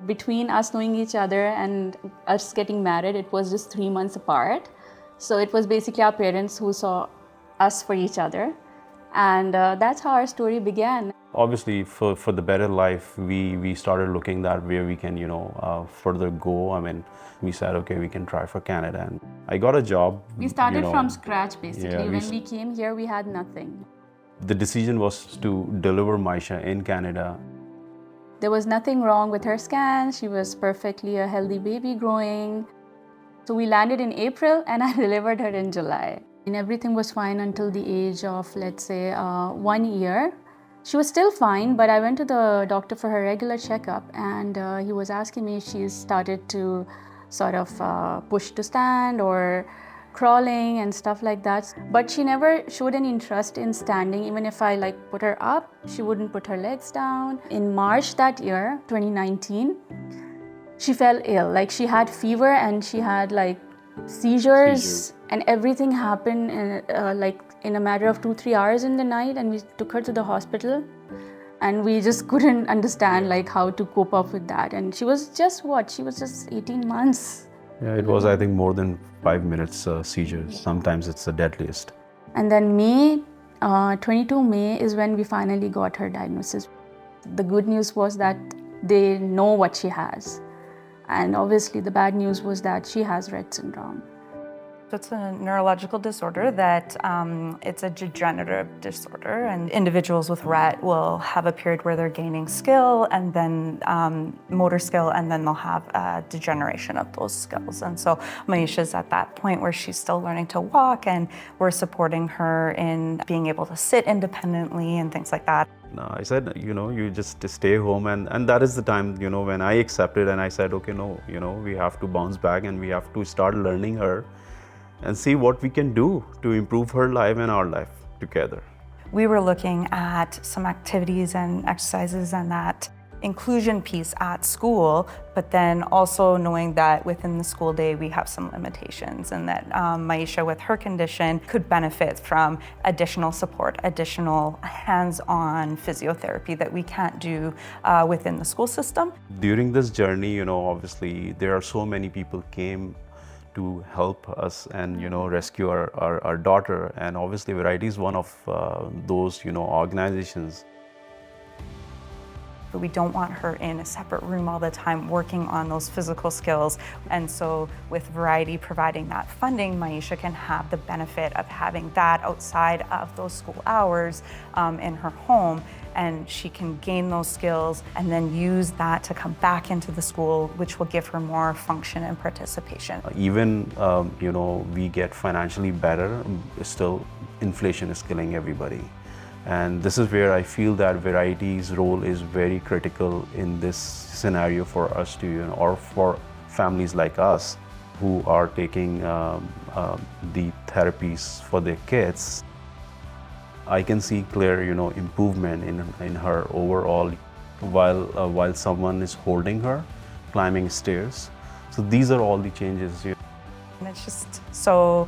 Between us knowing each other and us getting married, it was just 3 months apart. So it was basically our parents who saw us for each other. And that's how our story began. Obviously, for the better life, we started looking at where we can, further go. I mean, we said, okay, we can try for Canada. And I got a job. We started from scratch, basically. Yeah, when we came here, we had nothing. The decision was to deliver Myesha in Canada. There was nothing wrong with her scan. She was perfectly a healthy baby growing. So we landed in April and I delivered her in July. And everything was fine until the age of, let's say, 1 year. She was still fine, but I went to the doctor for her regular checkup and he was asking me if she's started to sort of push to stand or crawling and stuff like that. But she never showed any interest in standing. Even if I put her up, she wouldn't put her legs down. In March that year, 2019, she fell ill. She had fever and she had seizures. And everything happened in a matter of 2-3 hours in the night, and we took her to the hospital and we just couldn't understand how to cope up with that. And she was just 18 months. Yeah, it was, I think, more than 5 minutes seizures. Sometimes it's the deadliest. And then May 22 May is when we finally got her diagnosis. The good news was that they know what she has. And obviously the bad news was that she has Rett syndrome. It's a neurological disorder that it's a degenerative disorder, and individuals with Rett will have a period where they're gaining skill and then motor skill, and then they'll have a degeneration of those skills. And so Myesha's at that point where she's still learning to walk, and we're supporting her in being able to sit independently and things like that. No, I said, you just stay home, and that is the time, when I accepted and I said, okay, no, we have to bounce back and we have to start learning her and see what we can do to improve her life and our life together. We were looking at some activities and exercises and that inclusion piece at school, but then also knowing that within the school day we have some limitations, and that Myesha with her condition could benefit from additional support, additional hands-on physiotherapy that we can't do within the school system. During this journey, obviously there are so many people came to help us and rescue our daughter, and obviously Variety is one of those organizations. But we don't want her in a separate room all the time working on those physical skills. And so with Variety providing that funding, Myesha can have the benefit of having that outside of those school hours in her home, and she can gain those skills and then use that to come back into the school, which will give her more function and participation. Even, we get financially better, still inflation is killing everybody. And this is where I feel that Variety's role is very critical in this scenario for us to, or for families like us who are taking the therapies for their kids. I can see clear, improvement in her overall while someone is holding her, climbing stairs. So these are all the changes. And it's just so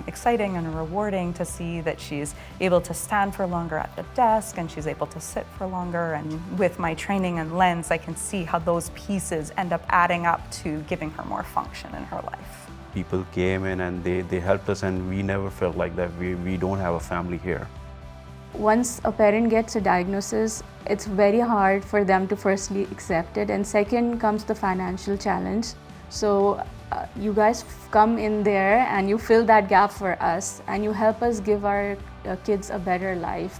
exciting and rewarding to see that she's able to stand for longer at the desk and she's able to sit for longer. And with my training and lens, I can see how those pieces end up adding up to giving her more function in her life. People came in and they helped us, and we never felt like that we don't have a family here. Once a parent gets a diagnosis, it's very hard for them to firstly accept it, and second comes the financial challenge. So you guys come in there and you fill that gap for us and you help us give our kids a better life.